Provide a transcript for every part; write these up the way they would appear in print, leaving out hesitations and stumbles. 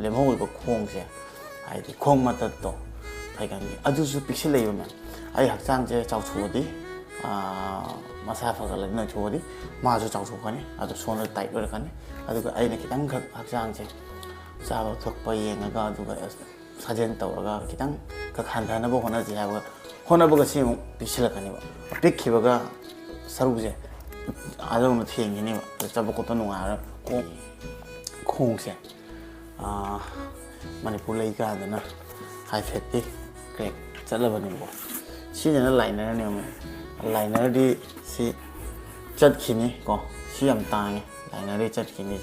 ꯂꯦꯝꯍꯧꯔꯤꯕ ꯈꯣꯡꯁꯦ ꯍꯥꯏꯗꯤ ꯈꯣꯡ ꯃꯇꯠꯇꯣ ꯐꯩꯒꯟꯒꯤ ꯑꯗꯨꯁꯨ ꯄꯤꯛꯁꯤꯜꯂꯛꯏꯕ ꯃꯌꯥꯝ ꯑꯩ ꯍꯛꯆꯥꯡꯁꯦ ꯆꯥꯎꯊꯣꯛꯑꯗꯤ ꯃꯁꯥ ꯐꯒꯠꯂꯗꯤ ꯅꯣꯏꯊꯣꯛꯑꯗꯤ ꯃꯥꯁꯨ ꯆꯥꯎꯊꯣꯛꯀꯅꯤ ꯑꯗꯣ ꯁꯣꯟꯗ ꯇꯥꯏꯠ ꯑꯣꯏꯔꯛꯀꯅꯤ ꯑꯗꯨꯒ ꯑꯩꯅ ꯈꯤꯇꯪꯈꯛ ꯍꯛꯆꯥꯡꯁꯦ ꯆꯥꯕ ꯊꯛꯄ ꯌꯦꯡꯉꯒ ꯑꯗꯨꯒ ꯁꯥꯖꯦꯜ ꯇꯧꯔꯒ ꯈꯤꯇꯪ ꯈꯛ ꯍꯟꯊꯅꯕ ꯍꯣꯠꯅꯁꯤ ꯍꯥꯏꯕ ꯍꯣꯠꯅꯕꯒ ꯁꯤ ꯑꯃꯨꯛ ꯄꯤꯛꯁꯤꯜꯂꯛꯀꯅꯤꯕ ꯄꯤꯛꯈꯤꯕꯒ ꯁꯔꯨꯁꯦ ꯑꯗꯨꯝ ꯊꯦꯡꯈꯤꯅꯦꯕ ꯆꯠꯄ ꯈꯣꯠꯄ ꯅꯨꯡꯉꯥꯏꯔ ꯈꯣꯡꯁꯦ ꯃꯅꯤꯄꯨꯔ ꯂꯩꯀꯥꯟꯗꯅ ꯍꯥꯏꯐꯦꯠꯇꯤ ꯀ꯭ꯔꯦꯛ ꯆꯠꯂꯕꯅꯦꯕꯀꯣ ꯁꯤꯅ ꯂꯥꯏꯅꯔꯅꯦ ꯑꯃꯨꯛ ꯂꯥꯏꯅꯔꯗꯤ ꯁꯤ ꯆꯠꯈꯤꯅꯤ ꯀꯣ ꯁꯤ ꯌꯥꯝ ꯇꯥꯡꯉꯦ ꯂꯥꯏꯅꯔꯗꯤ ꯆꯠꯈꯤꯅꯤ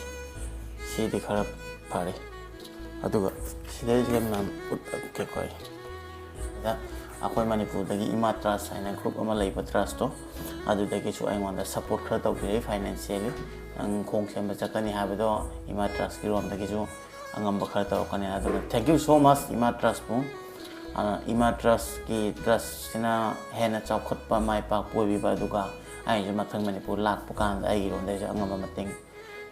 ꯁꯤꯗꯤ ꯈꯔ ꯐꯔꯦ ꯑꯗꯨꯒ ꯁꯤꯗꯩꯁꯤꯗ ꯃꯌꯥꯝ ꯎꯠꯂꯛꯀꯦꯀꯣ ꯑꯩꯈꯣꯏ ꯃꯅꯤꯄꯨꯔꯗꯒꯤ ꯏꯃꯥ ꯇ꯭ꯔꯁ ꯍꯥꯏꯅ ꯒ꯭ꯔꯨꯞ ꯑꯃ ꯂꯩꯕ ꯇ꯭ꯔꯁꯇꯣ ꯑꯗꯨꯗꯒꯤꯁꯨ ꯑꯩꯉꯣꯟꯗ ꯁꯞꯄꯣꯔꯠ ꯈꯔ ꯇꯧꯕꯤꯔꯛꯏ ꯐꯥꯏꯅꯥꯟꯁꯤꯌꯦꯜꯂꯤ ꯅꯪ ꯈꯣꯡ ꯁꯦꯝꯕ ꯆꯠꯀꯅꯤ ꯍꯥꯏꯕꯗꯣ ꯏꯃꯥ ꯇ꯭ꯔꯁꯀꯤ ꯔꯣꯝꯗꯒꯤꯁꯨ ꯑꯉꯝꯕ ꯈꯔ ꯇꯧꯔꯛꯀꯅꯤ ꯑꯗꯨꯅ ꯊꯦꯡꯛ ꯌꯨ ꯁꯣ ꯃꯆ ꯏꯃꯥ ꯇ꯭ꯔꯁꯄꯨ ꯏꯃꯥ ꯇ꯭ꯔꯁꯀꯤ ꯇ꯭ꯔꯁꯁꯤꯅ ꯍꯦꯟꯅ ꯆꯥꯎꯈꯠꯄ ꯃꯥꯏ ꯄꯥꯛꯄ ꯑꯣꯏꯕꯤꯕ ꯑꯗꯨꯒ ꯑꯩꯁꯨ ꯃꯊꯪ ꯃꯅꯤꯄꯨꯔ ꯂꯥꯛꯄ ꯀꯥꯟꯗ ꯑꯩꯒꯤꯔꯣꯝꯗꯩꯁꯨ ꯑꯉꯝꯕ ꯃꯇꯦꯡ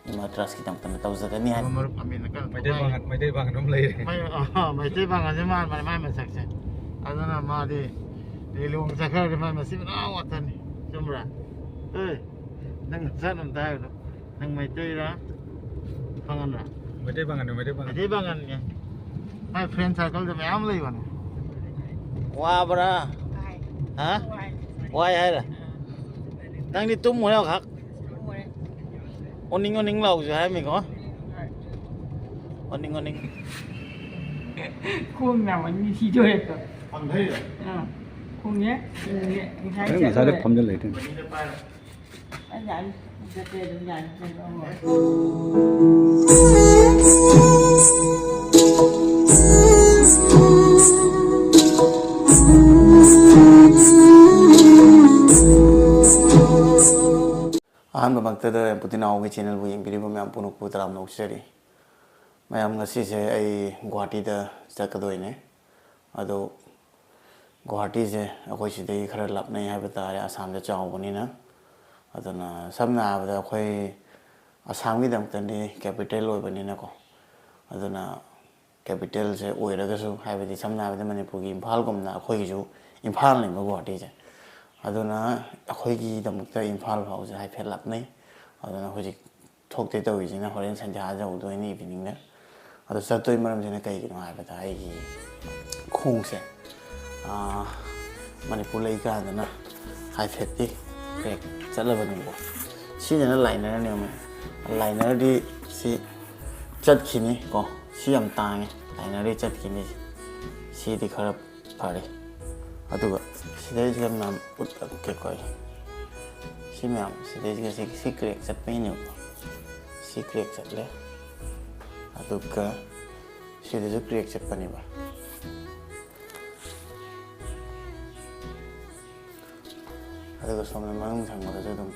ꯏꯃꯥ ꯇ꯭ꯔꯁꯀꯤꯗꯃꯛꯇ ꯇꯧꯖꯒꯅꯤ ꯍꯥꯏ ꯃꯩꯇꯩ ꯄꯥꯡꯒꯟ ꯑꯃ ꯂꯩꯔꯦ ꯃꯩꯇꯩ ꯄꯥꯡꯒꯟꯁꯦ ꯃꯥꯟꯕꯅꯦ ꯃꯥꯏ ꯃꯁꯛꯁꯦ ꯑꯗꯨꯅ ꯃꯥꯗꯤ ꯂꯤꯂꯣꯡ ꯆꯠꯈ꯭ꯔꯗꯤ ꯃꯥꯏ ꯃꯆꯤꯟ ꯃꯅꯥꯎ ꯉꯥꯛꯇꯅꯤ ꯆꯨꯝꯕ꯭ꯔꯥ ꯑꯦ ꯅꯪ ꯅꯁꯥꯅ ꯑꯝꯇ ꯍꯥꯏꯕꯗꯣ ꯅꯪ ꯃꯩꯇꯩꯔꯥ ꯄꯥꯡꯒꯟꯔꯥ ꯃꯩꯇꯩ ꯄꯥꯡꯒꯟ ꯃꯩꯇꯩ ꯄꯥꯡꯒꯟꯅꯦ ꯃꯥꯏ ꯐ꯭ꯔꯦꯟ ꯁꯥꯔꯀꯜꯗ ꯃꯌꯥꯝ ꯂꯩꯕꯅꯦ ꯋꯥꯕ꯭ꯔꯥ ꯍꯥ ꯋꯥꯏ ꯍꯥꯏꯔ ꯅꯪꯗꯤ ꯇꯨꯝꯃꯣ ꯈꯛ ꯑꯣꯅꯤꯡ ꯑꯣꯅꯤꯡ ꯂꯥꯎꯁꯦ ꯍꯥꯏꯔꯝꯃꯤꯀꯣ 어닝 어닝 콩나물 시조했어. 방패야 콩예? ngài đức phẩm cho lấy thêm anh nhận cho tiền đừng nhận ꯑꯍꯥꯟꯕꯃꯛꯇꯗ ꯄꯨꯇꯤꯅꯥꯎꯒꯤ ꯆꯦꯅꯦꯜꯕꯨ ꯌꯦꯡꯕꯤꯔꯤꯕ ꯃꯌꯥꯝ ꯄꯨꯝꯅꯃꯛꯄꯨ ꯇꯔꯥꯝꯅ ꯑꯣꯛꯆꯔꯤ ꯃꯌꯥꯝ ꯉꯁꯤꯁꯦ ꯑꯩ ꯒꯨꯋꯥꯍꯥꯇꯤꯗ ꯆꯠꯀꯗꯣꯏꯅꯦ ꯑꯗꯣ ꯒꯨꯋꯥꯍꯥꯇꯤꯁꯦ ꯑꯩꯈꯣꯏ ꯁꯤꯗꯒꯤ ꯈꯔ ꯂꯥꯞꯅꯩ ꯍꯥꯏꯕ ꯇꯥꯔꯦ ꯑꯁꯥꯝꯗ ꯆꯥꯎꯕꯅꯤꯅ ꯑꯗꯨꯅ ꯁꯝꯅ ꯍꯥꯏꯔꯕꯗ ꯑꯩꯈꯣꯏ ꯑꯁꯥꯝꯒꯤꯗꯃꯛꯇꯗꯤ ꯀꯦꯄꯤꯇꯦꯜ ꯑꯣꯏꯕꯅꯤꯅꯀꯣ ꯑꯗꯨꯅ ꯀꯦꯄꯤꯇꯦꯜꯁꯦ ꯑꯣꯏꯔꯒꯁꯨ ꯍꯥꯏꯕꯗꯤ ꯁꯝꯅ ꯍꯥꯏꯔꯕꯗ ꯃꯅꯤꯄꯨꯔꯒꯤ ꯏꯝꯐꯥꯜꯒꯨꯝꯅ ꯑꯩꯈꯣꯏꯒꯤꯁꯨ ꯏꯝꯐꯥꯜꯅꯦꯕ ꯒꯨꯋꯥꯍꯥꯇꯤꯁꯦ ꯑꯗꯨꯅ ꯑꯩꯈꯣꯏꯒꯤꯗꯃꯛꯇ ꯏꯝꯐꯥꯜ ꯐꯥꯎꯁꯦ ꯍꯥꯏꯐꯦꯠ ꯂꯥꯞꯅꯩ ꯑꯗꯨꯅ ꯍꯧꯖꯤꯛ ꯊꯣꯛꯇꯦ ꯇꯧꯔꯤꯁꯤꯅ ꯍꯣꯔꯦꯟ ꯁꯟꯙ꯭ꯌꯥ ꯌꯧꯗꯣꯏꯅꯤ ꯏꯚꯤꯅꯤꯡꯗ ꯑꯗꯣ ꯆꯠꯇꯣꯏ ꯃꯔꯝꯁꯤꯅ ꯀꯩꯒꯤꯅꯣ ꯍꯥꯏꯕꯗ ꯑꯩꯒꯤ ꯈꯣꯡꯁꯦ ꯃꯅꯤꯄꯨꯔ ꯂꯩꯀꯥꯟꯗꯅ ꯍꯥꯏꯐꯦꯠꯇꯤ ꯀ꯭ꯔꯦꯛ ꯆꯠꯂꯕꯅꯦꯕꯀꯣ ꯁꯤꯅ ꯂꯥꯏꯅꯔꯅꯦ ꯑꯃꯨꯛ ꯂꯥꯏꯅꯔꯗꯤ ꯁꯤ ꯆꯠꯈꯤꯅꯤ ꯀꯣ ꯁꯤ ꯌꯥꯝ ꯇꯥꯡꯉꯦ ꯂꯥꯏꯅꯔꯗꯤ ꯆꯠꯈꯤꯅꯤ ꯁꯤꯗꯤ ꯈꯔ ꯐꯔꯦ ꯑꯗꯨꯒ ꯁꯤꯗꯩꯁꯤꯗ ꯃꯌꯥꯝ ꯎꯠꯂꯛꯀꯦꯀꯣ ꯑꯩ ꯁꯤ ꯃꯌꯥꯝ ꯁꯤꯗꯩꯁꯤꯒ ꯁꯤ ꯀ꯭ꯔꯦꯛ ꯆꯠꯄꯩꯅꯦꯕꯀꯣ ꯁꯤ ꯀ꯭ꯔꯦꯛ ꯆꯠꯂꯦ ꯑꯗꯨꯒ ꯁꯤꯗꯁꯨ ꯀ꯭ꯔꯦꯛ ꯆꯠꯄꯅꯦꯕ ꯑꯗꯨꯒ ꯁꯣꯝꯗ ꯃꯅꯨꯡ ꯊꯪꯕꯗꯁꯨ ꯑꯗꯨꯝ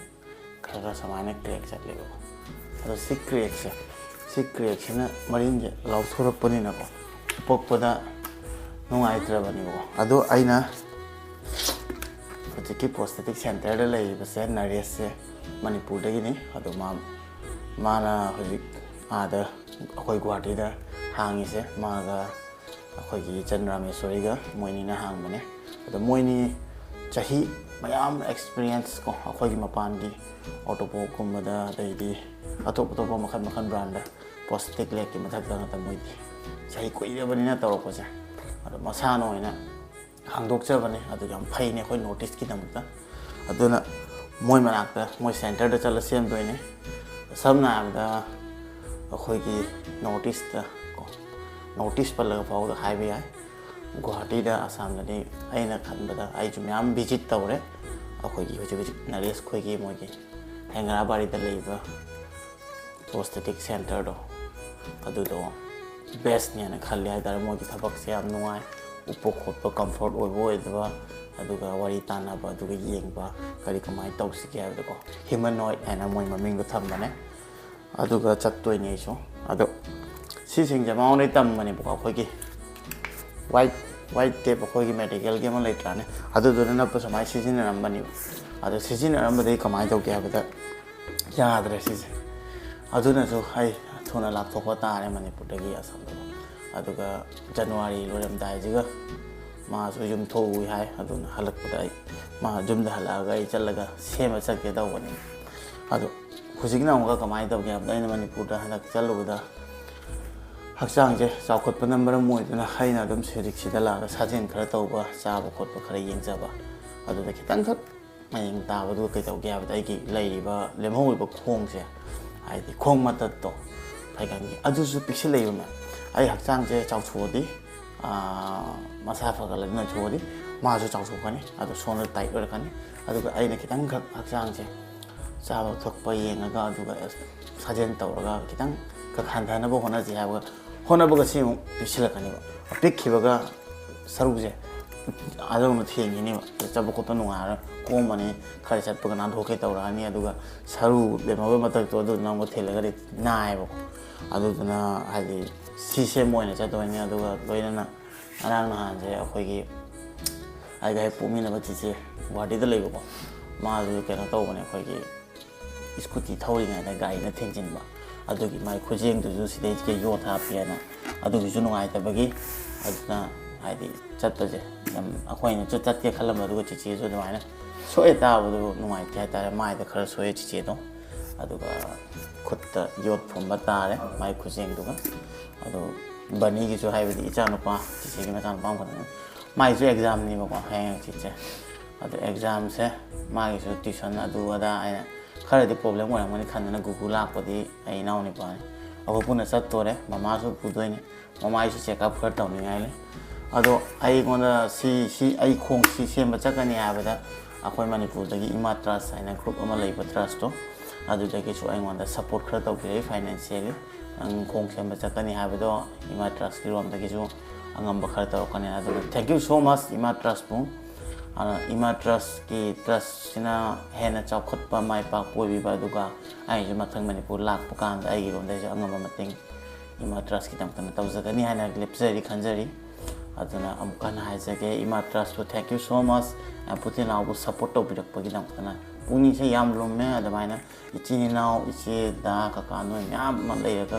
ꯈꯔ ꯈꯔ ꯁꯨꯃꯥꯏꯅ ꯀ꯭ꯔꯦꯛ ꯆꯠꯂꯦꯕꯀꯣ ꯑꯗꯣ ꯁꯤ ꯀ꯭ꯔꯦꯛꯁꯤꯅ ꯃꯔꯤꯟꯁꯦ ꯂꯥꯎꯊꯣꯔꯛꯄꯅꯤꯅꯀꯣ ꯄꯣꯛꯄꯗ ꯅꯨꯡꯉꯥꯏꯇ꯭ꯔꯕꯅꯦꯕꯀꯣ ꯑꯗꯣ ꯑꯩꯅ ꯍꯧꯖꯤꯛꯀꯤ ꯄ꯭ꯔꯣꯁꯊꯦꯇꯤꯛ ꯁꯦꯟꯇꯔꯗ ꯂꯩꯔꯤꯕꯁꯦ ꯅꯔꯦꯁꯁꯦ ꯃꯅꯤꯄꯨꯔꯗꯒꯤꯅꯤ ꯑꯗꯣ ꯃꯥꯅ ꯍꯧꯖꯤꯛ ꯑꯥꯗ ꯑꯩꯈꯣꯏ ꯒꯨꯋꯥꯍꯥꯇꯤꯗ ꯍꯥꯡꯉꯤꯁꯦ ꯃꯥꯒ ꯑꯩꯈꯣꯏꯒꯤ ꯆꯟ ꯔꯥꯃꯦꯁꯣꯔꯤꯒ ꯃꯣꯏꯅꯤꯅ ꯍꯥꯡꯕꯅꯦ ꯑꯗꯣ ꯃꯣꯏꯅꯤ ꯆꯍꯤ ꯃꯌꯥꯝ ꯑꯦꯛꯁꯄꯤꯔꯤꯌꯦꯟꯁ ꯀꯣ ꯑꯩꯈꯣꯏꯒꯤ ꯃꯄꯥꯟꯒꯤ ꯑꯣꯇꯣꯄꯣꯛꯀꯨꯝꯕꯗ ꯑꯗꯩꯗꯤ ꯑꯇꯣꯞ ꯑꯇꯣꯞꯄ ꯃꯈꯜ ꯃꯈꯜ ꯕ꯭ꯔꯥꯟꯗ ꯄ꯭ꯔꯣꯁꯊꯦꯇꯤꯛ ꯂꯦꯛꯀꯤ ꯃꯊꯛꯇ ꯉꯥꯛꯇ ꯃꯣꯏꯗꯤ ꯆꯍꯤ ꯀꯨꯏꯔꯕꯅꯤꯅ ꯇꯧꯔꯛꯄꯁꯦ ꯑꯗꯣ ꯃꯁꯥꯅ ꯑꯣꯏꯅ ꯍꯥꯡꯗꯣꯛꯆꯕꯅꯦ ꯑꯗꯨ ꯌꯥꯝ ꯐꯩꯅꯦ ꯑꯩꯈꯣꯏ ꯅꯣꯔꯠ ꯏꯁꯀꯤꯗꯃꯛꯇ ꯑꯗꯨꯅ ꯃꯣꯏ ꯃꯅꯥꯛꯇ ꯃꯣꯏ ꯁꯦꯟꯇꯔꯗ ꯆꯠꯂ ꯁꯦꯝꯗꯣꯏꯅꯦ ꯁꯝꯅ ꯍꯥꯏꯔꯕꯗ ꯑꯩꯈꯣꯏꯒꯤ ꯅꯣꯔꯠ ꯏꯁꯇ ꯀꯣ ꯅꯣꯔꯠ ꯏꯁ ꯄꯜꯂꯒ ꯐꯥꯎꯗ ꯍꯥꯏꯕ ꯌꯥꯏ ꯒꯨꯋꯥꯍꯥꯇꯤꯗ ꯑꯁꯥꯝꯗꯗꯤ ꯑꯩꯅ ꯈꯟꯕꯗ ꯑꯩꯁꯨ ꯃꯌꯥꯝ ꯚꯤꯖꯤꯠ ꯇꯧꯔꯦ ꯑꯩꯈꯣꯏꯒꯤ ꯍꯧꯖꯤꯛ ꯅꯔꯦꯁ ꯈꯣꯏꯒꯤ ꯃꯣꯏꯒꯤ ꯍꯦꯡꯒ꯭ꯔꯥꯕꯥꯔꯤꯗ ꯂꯩꯕ ꯄ꯭ꯔꯣꯁꯊꯦꯇꯤꯛ ꯁꯦꯟꯇꯔꯗꯣ ꯑꯗꯨꯗꯣ ꯕꯦꯁꯅꯦꯅ ꯈꯜꯂꯤ ꯍꯥꯏꯇꯥꯔꯦ ꯃꯣꯏꯒꯤ ꯊꯕꯛꯁꯦ ꯌꯥꯝ ꯅꯨꯡꯉꯥꯏ ꯎꯞꯄ ꯈꯣꯠꯄ ꯀꯝꯐꯣꯔꯠ ꯑꯣꯏꯕ ꯑꯣꯏꯗꯕ ꯑꯗꯨꯒ ꯋꯥꯔꯤ ꯇꯥꯟꯅꯕ ꯑꯗꯨꯒ ꯌꯦꯡꯕ ꯀꯔꯤ ꯀꯃꯥꯏꯅ ꯇꯧꯁꯤꯒꯦ ꯍꯥꯏꯕꯗꯀꯣ ꯍ꯭ꯌꯨꯃꯦꯅꯣꯏꯗ ꯍꯥꯏꯅ ꯃꯣꯏ ꯃꯃꯤꯡꯗꯣ ꯊꯝꯕꯅꯦ ꯑꯗꯨꯒ ꯆꯠꯇꯣꯏꯅꯦ ꯑꯩꯁꯨ ꯑꯗꯣ ꯁꯤꯁꯤꯡꯁꯦ ꯃꯉꯣꯟꯗꯩ ꯇꯝꯕꯅꯦꯕꯀꯣ ꯑꯩꯈꯣꯏꯒꯤ ꯋꯥꯏꯠ ꯇꯦꯞ ꯑꯩꯈꯣꯏꯒꯤ ꯃꯦꯗꯤꯀꯦꯜꯒꯤ ꯑꯃ ꯂꯩꯇ꯭ꯔꯥꯅꯦ ꯑꯗꯨꯗꯨꯅ ꯅꯞꯄ ꯁꯨꯃꯥꯏꯅ ꯁꯤꯖꯤꯟꯅꯔꯝꯕꯅꯦꯕ ꯑꯗꯣ ꯁꯤꯖꯤꯟꯅꯔꯝꯕꯗꯒꯤ ꯀꯃꯥꯏꯅ ꯇꯧꯒꯦ ꯍꯥꯏꯕꯗ ꯌꯥꯗ꯭ꯔꯦ ꯁꯤꯁꯦ ꯑꯗꯨꯅꯁꯨ ꯑꯩ थुना लाथोप तारे मणिपुरदगी असमदो अदुगा जनवरी लोरमदाइजिगा मासु युम थोउइ हाय अदुना हलकपदा मा जुमदा हलागा आई चलगा सेम चके दवनी अदु खुजिगना होगा कमाई तौगे अबदाइन मणिपुरदा हलक चलुबदा हक्चांगे चाखोटपना मरम मोइदुना हाइना दम सिरिक्सिदा लागा साजेन खरा तौबा चाबा खोटपा खरा येंगजाबा अदुदा खितंग खक मयंग ताबदु कै तौगे अबदा आइगी लैरिबा लेमहोइबा खोंगसे हाइदि खोंग मतत्तो फाइगांगी अदुसु पिक्सल लैबमा आई हक्चांगे चाउथोदी मसा फगलना छोदी मासु चाउथोकनी अदु सोना टाइट ओरकनी अदुगा आइना खितंग खक हक्चांगे चाबा थोकपा येंगगा अदुगा साजेन तौरगा खितंग खक हंथानबो होनाजि हाबगा होनाबगा सिमु पिक्सलकनी पिक्खिबगा सरुजे आदौन थेंगिनी चबा खोतो नुंगारा कोमनी खरे चटपगा नाधोके तौरानी अदुगा सरु लेमबा मतक तो अदु नंगो थेलगरि नायबो अदुना हादि सीसे मोइना चतोइनी अदुगा लोइना अनांग नहानजे अखोइगी आइगा पुमिना बचिचे गुवाहाटीदा लेबको माजु केनो तौबने अखोइगी स्कूटी थौरिङाइदा गाइना थेंजिनबा अदुगी माइ खुजेंदुजु सिदैके योथा पियाना अदुगिजु नुंगाइतबगी अदुना हाइदि चटपजे यम अखोइना चु चटके खलम अदुगा चिचेजु दुमाइना सोए ताबदु नुंगाइते हाइतारे माइदा खरा सोए चिचेदो अदुगा खुत्ता योत फुंबा तारे माइ खुजेंदुगा अदु बनीगिजु हाइबदि इचानुपा चिचेगी मचानुपा फन माइजु एग्जाम निबको हैंग चिचे अदु एग्जाम से मागिजु ट्यूशन अदु अदा आइना खरदी प्रॉब्लम ओरमनि खनना गुगु लापदि आई नाउनि पानी अबो पुना चत्तोरे ममासु पुदोइनि ममाइसु चेकअप खर तौनिङाइले अदो आई गोंदा सी आई खोंग सी सेम चकनी हाबदा अखोइ मणिपुरदगी इमा ट्रस्ट हाइना ग्रुप अमा लैबा ट्रस्ट तो अदुदगी सु आई गोंदा सपोर्ट खर तौबिरे financially ang khong sem chakani habado ima trust ki rom dagi ju angam bakhar ta kani adu thank you so much ima trust bu ima trust ki trust sina hena chawkhat pa mai pa poi bi ba duga ai ju mathang manipur lak pukan ai gi rom dai angam mating ima trust ki tam kana tawjagani hana lepsari khanjari aduna amkan haijage ima trust bu thank you so much putin abu support to birak pagi dam kana पुनी से याम लोमे अदमाइना इचिनि now इचे दा काका no याम म लेरगा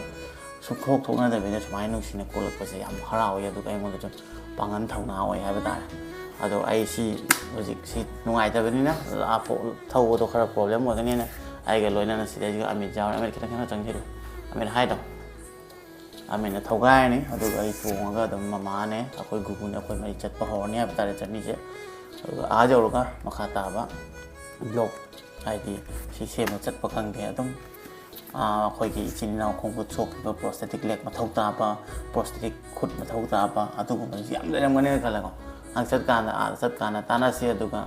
सुखोक थोना दबेने सुमाइ नुसिने कोलकपसे याम हराव या दुका एंगोन जन पांगन थाउना होय हाबा दा अदो आई सी होजिक सी नुगाइ दबनिना आफो थौ तो खरा प्रॉब्लम होगनी ना आइगा लोइना सिदे आमि जाव आमि खिता खना चंगिरु आमि हाइदो आमि न थौगायनि अदो आई फोंगा दम ममाने अखोय गुगुन अखोय मरि चटपा होरनि हाबा तारे चटनी से आ जौरगा मखा ताबा ब्लॉग हाइदी सीसे चटप खंगे अदम अखोइगी इचिन नाउ खोंगु सोकिबा प्रोस्थेटिक लेग मथौ ताबा प्रोस्थेटिक खुद मथौ ताबा अदुगुम याम लेरमगने खलागो आं चटकाना तानासे अदुगा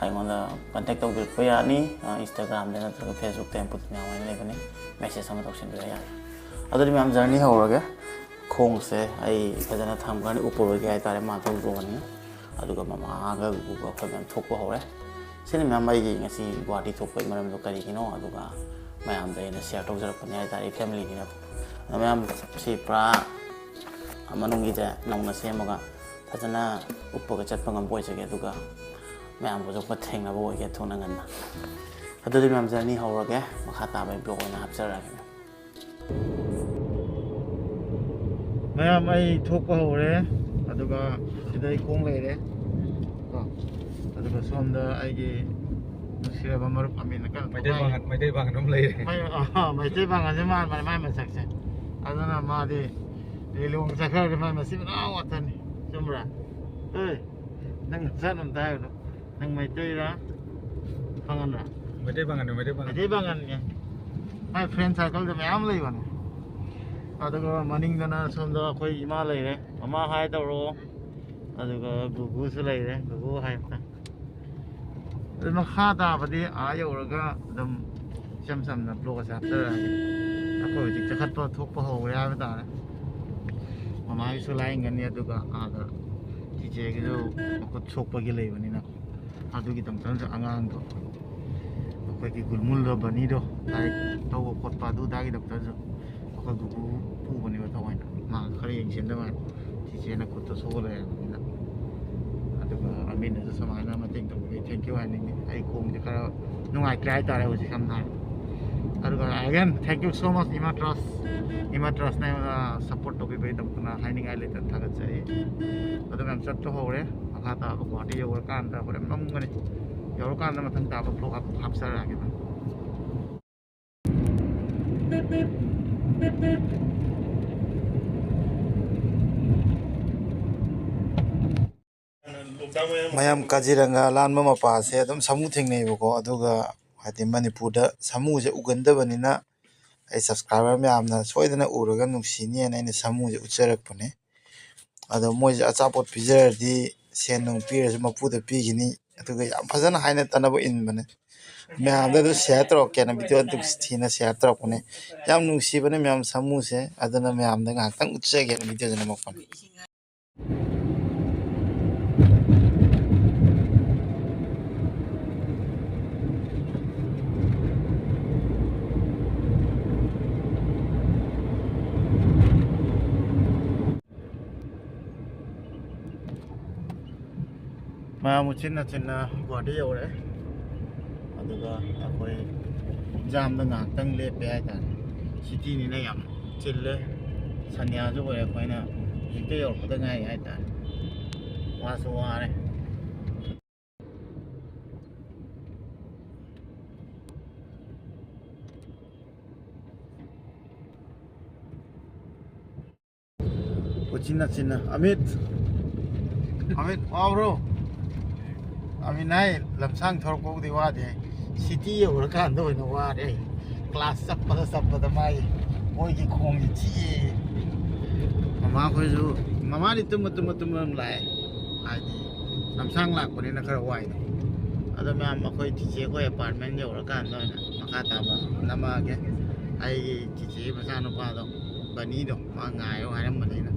आइमोंदा कांटेक्ट तौबिरपा यानी इंस्टाग्राम दे नत्रगा फेसबुक ते पुतना वाइन लेबने मेसेज अमा तौसिनबा या अदुनि मैम जर्नी हौरगे खोंगसे आई फजना थामगानि उपरोगे आइतारे माथौ जोगनि अदुगा ममागा गुगु अखोइ मैम थोकपा हौरे सिने मैम आइगी ngasi गुवाहाटी थोकपै मरम दो करिगिनो अदुगा मैम देना शेयर तौजरपने आइतारे फैमिली गिना मैम सि प्रा अमनुंगी जे नौना सेमगा फजना उपगा चटपंगम बोइसगे अदुगा मैम को जोप थेंना बोइगे थोना गन्ना अदुदि मैम जर्नी हौरगे मखा ताबै ब्लॉग ओना हपजरागे मैम आई थोकपा हौरे अदुगा सिदै खोंग लेरे अदुगा सोमदा आइगे सिरबा मरुप अमिन का मैदे बांगन rom lei मैदे बांगन जे माय मसकसे अदुना मादि रेलुंग सखर माय मसिम ना वातनी जुमरा ए नंग जानम दाय नंग मैदे रा fangan ra मैदे बांगन ने माय फ्रेंड सर्कल de मैम लेबन अदुगा मनिंग दना सोमदा अखोइ इमा लेरे ममा हाय तरो अदुगा गुगु सु लेरे गुगु हाय मखा ताबदि आ यौरगा दम सम समना ब्लॉग चाप्टर अखोइ जिक चखत थोकपा हौरे हाबा तारे ममाइ सु लाइंगनि अदुगा आगा जिजे गिजो खुद सोकपगि लेबनिना अदुगी तमतन आंगांग दो अखोइ गुलमुल दो बनी दो लाइक तौ खोटपा दु दागी डॉक्टर जो अखोइ गुगु पुबनि बथवाइना मा खरे यंगसेनदा जिजे ना खुद सोले अमीन जो समाना मतें तौबे थैंक यू हाइनिंग आई खोंग जे खरा नुंगाइ ट्राई तारे होजि खमना again thank you so much Imatras na support to be dam na hiding ai letan thagat chai adu mem chat to hore akha ta ko party yor kan ta pore mam ngani yor kan ta mathang ta ba vlog up sar ra ke mayam Kaziranga lanma mapa se adum samu thingnei bako aduga hati Manipurda samu je ugandabanina ai subscriber myamna soidana uraga nungsini na ina samu je ucharakpane ado moi achapot pijardi sen nung pires mapuda pigini aduga yam phajana haina tanabo inbane myamda do share tro kena video duk thina share tro kone yam nungsibane myam samu se adana myamda ngakang uchage video jana mokpan Mau cina guadi ya udah, aduga aku jam dengan teng lepe aja, city ni na yam, cile, sanya tu boleh aku ina, itu ya aku tengah aja, wasuwa ni. Cina, Amit, wow bro. Ami nai lamsang thor ko di wa de city yor kan do no wa de class sap pada mai oi ki khong ji mama ko ju mama ni tum lai ai di lamsang lak ko ni na khar wai ado ma ma ko ti che ko apartment yor kan do na maka ta ba nama ke ai ti che ma sa no pa do bani do ma ngai yo hai ma ni na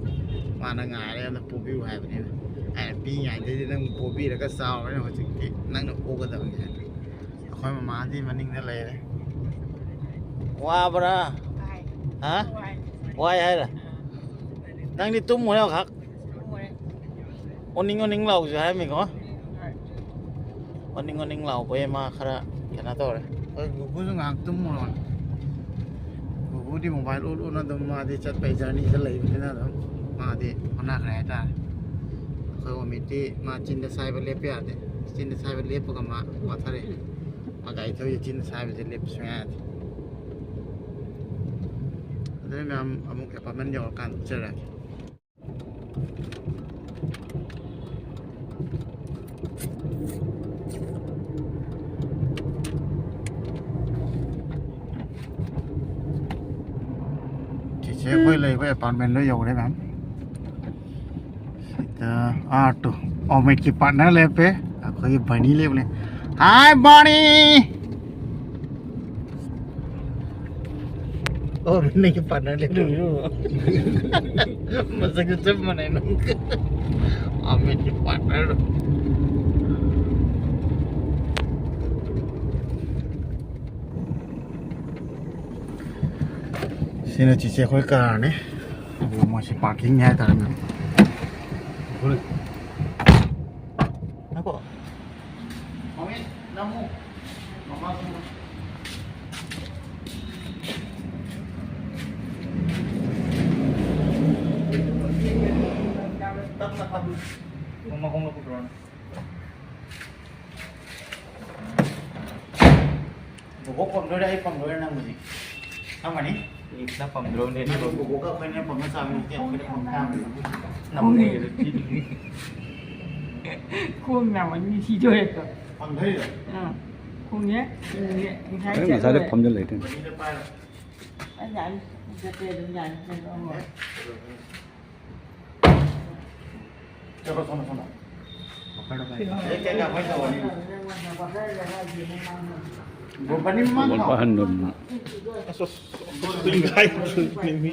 ma na ngai le pu bi hai ba ni ai pi ngai de nang pu bi la ka sao ne ho chi ki nang no ko ka da ngai khoi ma ma di maning na le wa bra hả quay hay là đang đi tung rồi hả ôn ninh lầu rồi hay mình có ôn ninh lầu của em mà khá cái nào to đấy gue cũng ngang tung rồi gue đi mobile ôn nó tụi mà đi chặt bây giờ đi sẽ lấy cái nào đó mà đi con nạc này ta khơi mà mình đi mà chín sai về lép à đấy chín sai về lép của mà thay đấy mà cái thôi chín sai về lép xoay đây là một cái apartment nhỏ cạn chơi này chỉ sẽ quay lại với apartment nó giàu đấy bạn tụ mấy cái partner lên पे कोई बनी ले बोले हाय बनी Oh, ini kepanan dia dulu. Masa kecil mana ini? Amin kepanan. Sini cici kau ikan ni, masih parkingnya tadi. Boleh. Apa? Amin, namu. Mama semua. Không được rồi. Bố phòng rồi đây, phòng rồi đang gì? Không phải đi. Nó phòng rồi nên bố các bên em phòng nó sao mình tiền cái phòng cam nằm nghề rồi. Khuôn nào mà như chi chơi được. Phòng đây rồi. Khuôn nhé. Đấy là sao được phòng cho lấy thế. Anh nhận, cái tiền nhận cho rồi. Coba sana. Kayak apa itu? Bukan ini mana? Bahan dong. Kasus tinggal ini.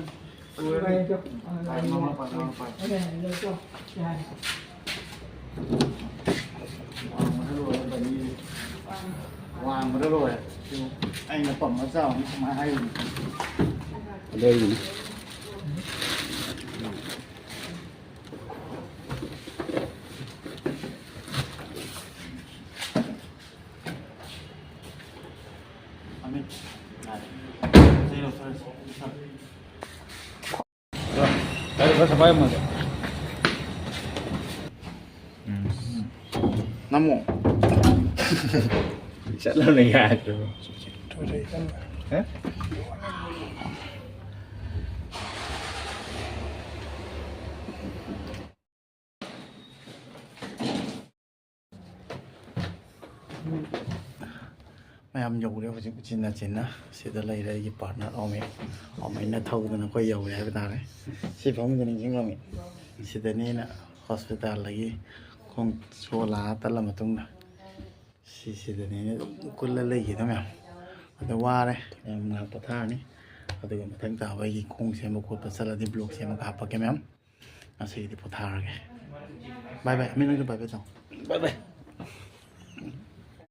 Hoàng mà đâu rồi? Anh là phẩm nó sao? Mà hay. Đây gì? Amin. Terus apa yang mau? น้ำหมู Chắc lâu này à chứ. Hả? ไม่ทำอยู่เดี๋ยวจินนะจินนะเสียอะไรได้ยี่ปอดนะเอาไม่น่าเท่ากันนะก็ยาวเลยไปตาเลยสิผมจะนิ่งๆเราไม่เสียแต่นี่นะฮอสพิทอลเลยคงโชว์ลาตลอดมาตรงนะเสียแต่นี่กุลเลยกี่ทั้งแบบแต่ว่าเลยมาปะท่านี่เอาตัวมาทั้งตาไว้กี่คงเสียมาคุยภาษาละดิบลูกเสียมาขับปะแกแม่มาเสียที่ปะท่าเลยบายบายไม่ต้องจะบายไปต่อ Bye bye.